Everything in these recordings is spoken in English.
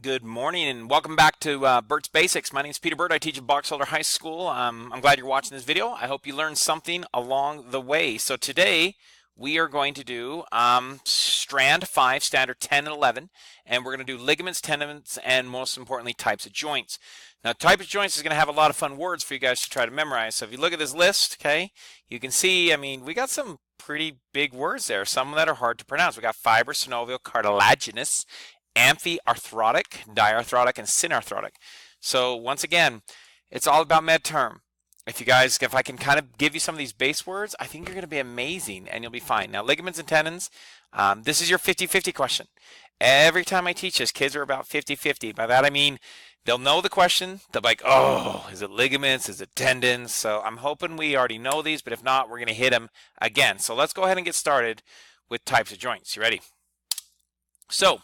Good morning and welcome back to Bert's Basics. My name is Peter Burt. I teach at Boxholder High School. I'm glad you're watching this video. I hope you learned something along the way. So today we are going to do Strand 5, Standard 10 and 11, and we're going to do ligaments, tendons, and most importantly, types of joints. Now, type of joints is going to have a lot of fun words for you guys to try to memorize. So if you look at this list, okay, you can see, we got some pretty big words there, some that are hard to pronounce. We got fibrous, synovial, cartilaginous, amphiarthrotic, diarthrotic, and synarthrotic. So once again, it's all about med-term. If I can kind of give you some of these base words, I think you're going to be amazing and you'll be fine. Now, ligaments and tendons, this is your 50-50 question. Every time I teach this, kids are about 50-50. By that I mean they'll know the question. They'll be like, oh, is it ligaments? Is it tendons? So I'm hoping we already know these, but if not, we're going to hit them again. So let's go ahead and get started with types of joints. You ready? So,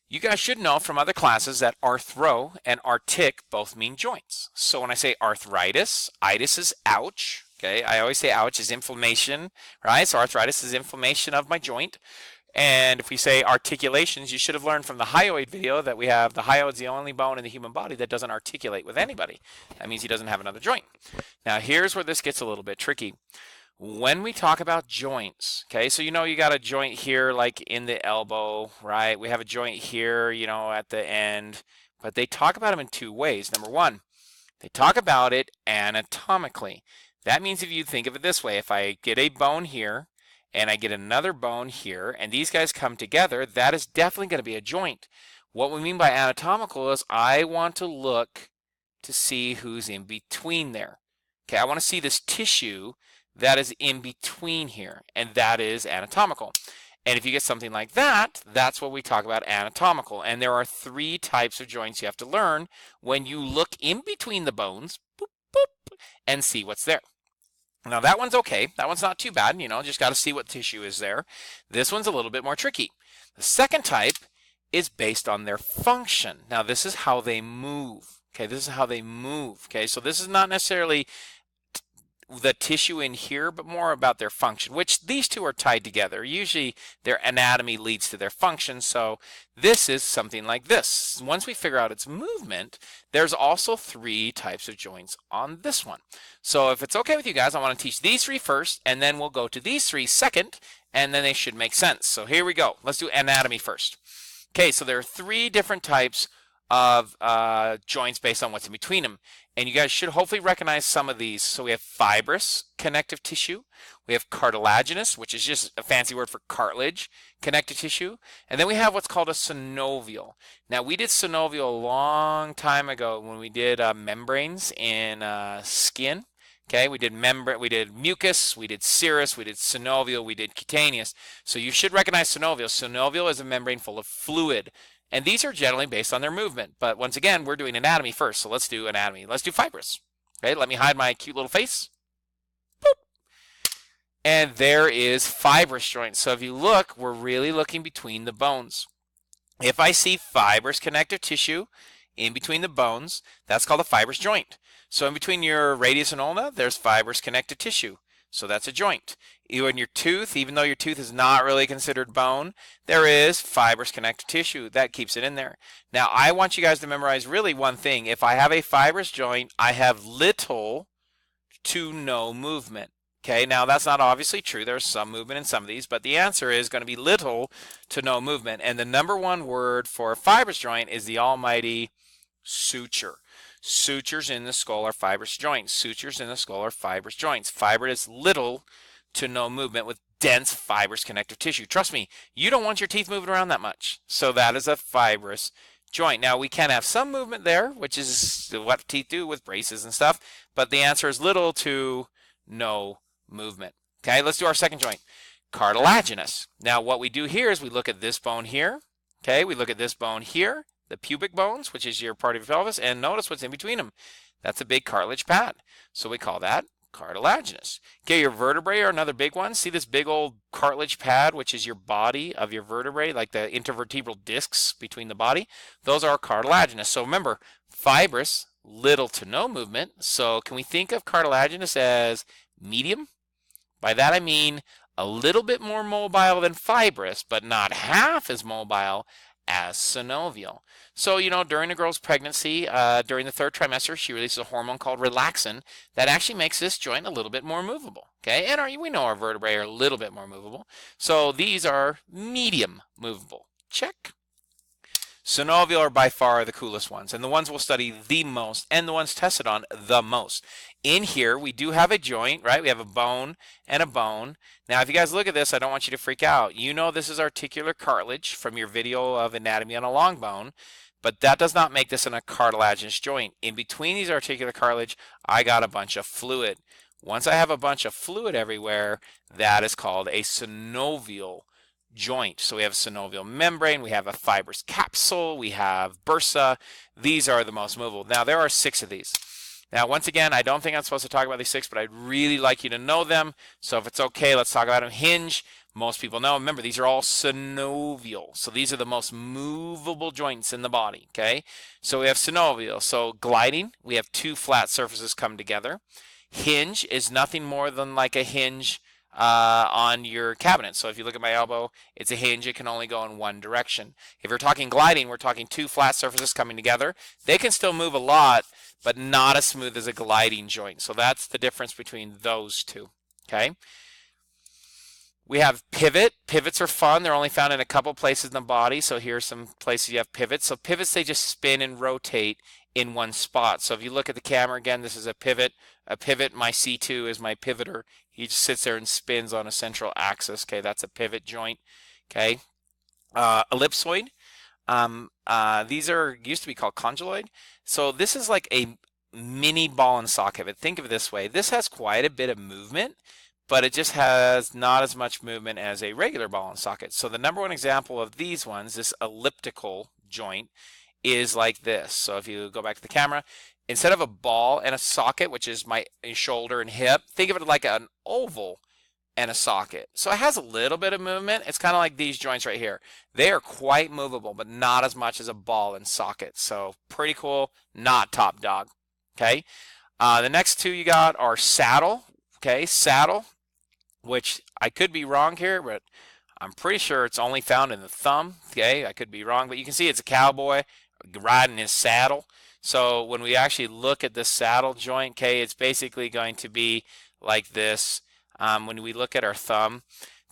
you guys should know from other classes that arthro and artic both mean joints. So when I say arthritis, itis is ouch. Okay, I always say ouch is inflammation, right? So arthritis is inflammation of my joint. And if we say articulations, you should have learned from the hyoid video that we have the hyoid is the only bone in the human body that doesn't articulate with anybody. That means he doesn't have another joint. Now here's where this gets a little bit tricky. When we talk about joints, okay, so you know you got a joint here like in the elbow, right? We have a joint here, at the end, but they talk about them in two ways. Number one, they talk about it anatomically. That means if you think of it this way, if I get a bone here and I get another bone here and these guys come together, that is definitely going to be a joint. What we mean by anatomical is I want to look to see who's in between there. Okay, I want to see this tissue that is in between here, and that is anatomical. And if you get something like that, that's what we talk about anatomical. And there are three types of joints you have to learn when you look in between the bones, boop, boop, and see what's there. Now that one's okay. That one's not too bad, just got to see what tissue is there. This one's a little bit more tricky. The second type is based on their function. Now this is how they move. Okay, this is how they move. Okay, so this is not necessarily the tissue in here, but more about their function, which these two are tied together. Usually their anatomy leads to their function, so this is something like this. Once we figure out its movement, there's also three types of joints on this one. So if it's okay with you guys, I want to teach these three first, and then we'll go to these three second, and then they should make sense. So here we go. Let's do anatomy first. Okay, so there are three different types of joints based on what's in between them. And you guys should hopefully recognize some of these. So we have fibrous connective tissue. We have cartilaginous, which is just a fancy word for cartilage connective tissue. And then we have what's called a synovial. Now we did synovial a long time ago when we did membranes in skin. Okay, we did mucus, we did serous, we did synovial, we did cutaneous. So you should recognize synovial. Synovial is a membrane full of fluid. And these are generally based on their movement. But once again, we're doing anatomy first. So let's do anatomy. Let's do fibrous. Okay, let me hide my cute little face. Boop. And there is fibrous joint. So if you look, we're really looking between the bones. If I see fibrous connective tissue in between the bones, that's called a fibrous joint. So in between your radius and ulna, there's fibrous connective tissue. So that's a joint. In your tooth, even though your tooth is not really considered bone, there is fibrous connective tissue. That keeps it in there. Now, I want you guys to memorize really one thing. If I have a fibrous joint, I have little to no movement. Okay, now that's not obviously true. There's some movement in some of these, but the answer is going to be little to no movement. And the number one word for a fibrous joint is the almighty suture. Sutures in the skull are fibrous joints. Sutures in the skull are fibrous joints. Fiber is little to no movement with dense fibrous connective tissue. Trust me, you don't want your teeth moving around that much. So that is a fibrous joint. Now we can have some movement there, which is what teeth do with braces and stuff, but the answer is little to no movement. Okay, let's do our second joint, cartilaginous. Now what we do here is we look at this bone here. Okay, we look at this bone here, the pubic bones, which is your part of your pelvis, and notice what's in between them. That's a big cartilage pad. So we call that cartilaginous. Okay, your vertebrae are another big one. See this big old cartilage pad, which is your body of your vertebrae, like the intervertebral discs between the body. Those are cartilaginous. So remember, fibrous, little to no movement. So can we think of cartilaginous as medium? By that I mean a little bit more mobile than fibrous, but not half as mobile as synovial. So, during a girl's pregnancy, during the 3rd trimester, she releases a hormone called relaxin that actually makes this joint a little bit more movable. Okay, and we know our vertebrae are a little bit more movable. So these are medium movable. Check. Synovial are by far the coolest ones, and the ones we'll study the most, and the ones tested on the most. In here, we do have a joint, right? We have a bone and a bone. Now, if you guys look at this, I don't want you to freak out. You know this is articular cartilage from your video of anatomy on a long bone, but that does not make this a cartilaginous joint. In between these articular cartilage, I got a bunch of fluid. Once I have a bunch of fluid everywhere, that is called a synovial joint. So we have a synovial membrane, we have a fibrous capsule, we have bursa. These are the most movable. Now there are 6 of these. Now once again, I don't think I'm supposed to talk about these 6, but I'd really like you to know them. So if it's okay, let's talk about them. Hinge, most people know. Remember, these are all synovial. So these are the most movable joints in the body, okay? So we have synovial. So gliding, we have 2 flat surfaces come together. Hinge is nothing more than like a hinge on your cabinet. So if you look at my elbow, it's a hinge. It can only go in one direction. If you're talking gliding, we're talking 2 flat surfaces coming together. They can still move a lot, but not as smooth as a gliding joint. So that's the difference between those 2. Okay. We have pivot. Pivots are fun. They're only found in a couple places in the body. So here's some places you have pivots. So pivots, they just spin and rotate in one spot. So if you look at the camera again, this is a pivot. A pivot, my C2 is my pivoter. He just sits there and spins on a central axis. Okay, that's a pivot joint. Okay, ellipsoid. These are used to be called condyloid. So this is like a mini ball and socket. But think of it this way: this has quite a bit of movement, but it just has not as much movement as a regular ball and socket. So the number one example of these ones, this elliptical joint, is like this. So if you go back to the camera, instead of a ball and a socket, which is my shoulder and hip, think of it like an oval and a socket. So it has a little bit of movement. It's kind of like these joints right here. They are quite movable, but not as much as a ball and socket. So pretty cool, not top dog. Okay. The next 2 you got are saddle. Okay, saddle, which I could be wrong here, but I'm pretty sure it's only found in the thumb. Okay, I could be wrong, but you can see it's a cowboy riding his saddle. So when we actually look at the saddle joint, okay, it's basically going to be like this. When we look at our thumb,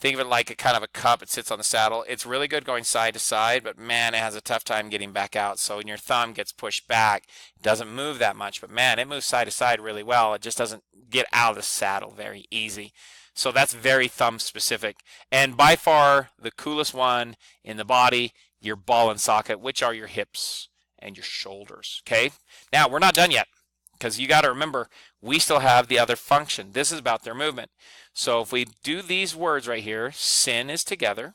think of it like a kind of a cup. It sits on the saddle. It's really good going side to side, but man, it has a tough time getting back out. So when your thumb gets pushed back, it doesn't move that much, but man, it moves side to side really well. It just doesn't get out of the saddle very easy. So that's very thumb specific. And by far the coolest one in the body, your ball and socket, which are your hips and your shoulders. Okay, now we're not done yet, because you got to remember we still have the other function. This is about their movement. So if we do these words right here, syn is together,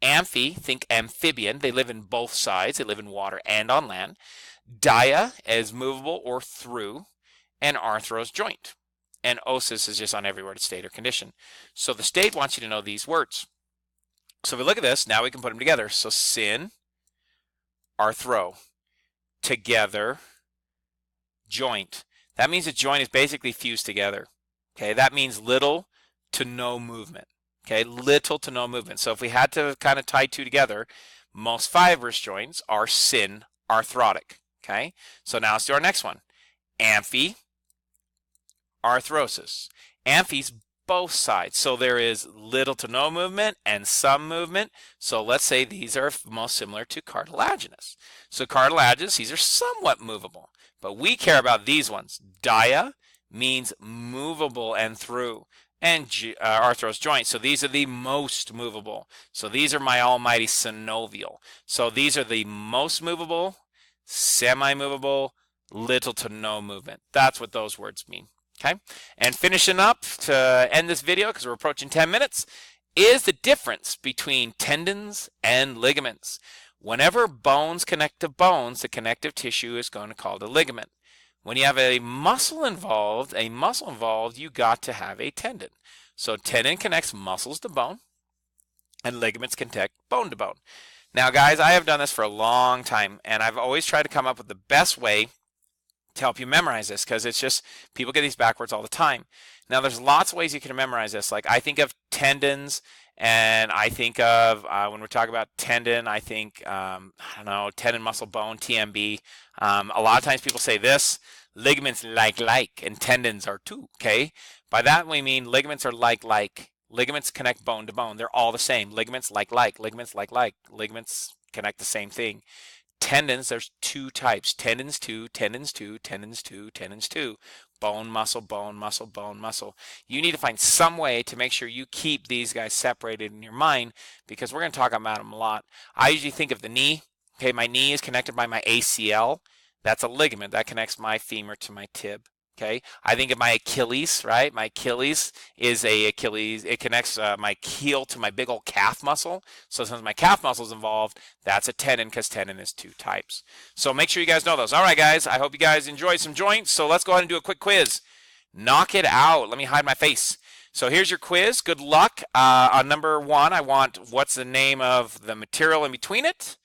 amphi, think amphibian, they live in both sides, they live in water and on land, dia is movable or through, and arthros, joint, and osis is just on every word, state or condition. So the state wants you to know these words. So if we look at this, now we can put them together. So syn, arthro, together, joint. That means a joint is basically fused together. Okay, that means little to no movement. Okay, little to no movement. So if we had to kind of tie 2 together, most fibrous joints are syn arthrotic. Okay, so now let's do our next one. Amphi, arthrosis. Amphi's both sides. So there is little to no movement and some movement. So let's say these are most similar to cartilaginous. So cartilaginous, these are somewhat movable, but we care about these ones. Dia means movable and through, and arthros, joint. So these are the most movable. So these are my almighty synovial. So these are the most movable, semi-movable, little to no movement. That's what those words mean. Okay, and finishing up to end this video, because we're approaching 10 minutes, is the difference between tendons and ligaments. Whenever bones connect to bones, the connective tissue is going to be called a ligament. When you have a muscle involved, you got to have a tendon. So tendon connects muscles to bone, and ligaments connect bone to bone. Now guys, I have done this for a long time, and I've always tried to come up with the best way to help you memorize this, because it's just, people get these backwards all the time. Now there's lots of ways you can memorize this. Like I think of tendons And I think of, when we're talking about tendon, I think, I don't know, tendon, muscle, bone, TMB. A lot of times people say this, ligaments like, and tendons are too, okay? By that we mean ligaments are like. Ligaments connect bone to bone. They're all the same. Ligaments like, ligaments like. Ligaments connect the same thing. Tendons, there's two types. Tendons two, tendons two, tendons two, tendons two. Bone, muscle, bone, muscle, bone, muscle. You need to find some way to make sure you keep these guys separated in your mind, because we're going to talk about them a lot. I usually think of the knee. Okay, my knee is connected by my ACL. That's a ligament that connects my femur to my tib. Okay, I think of my Achilles, right? My Achilles is a Achilles. It connects my heel to my big old calf muscle. So since my calf muscle is involved, that's a tendon, because tendon is two types. So make sure you guys know those. All right, guys, I hope you guys enjoyed some joints. So let's go ahead and do a quick quiz. Knock it out. Let me hide my face. So here's your quiz. Good luck. On number 1, I want what's the name of the material in between it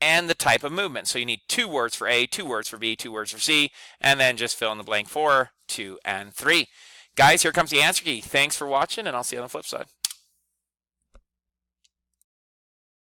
and the type of movement. So you need 2 words for A, 2 words for B, 2 words for C, and then just fill in the blank for 2 and 3. Guys, here comes the answer key. Thanks for watching, and I'll see you on the flip side.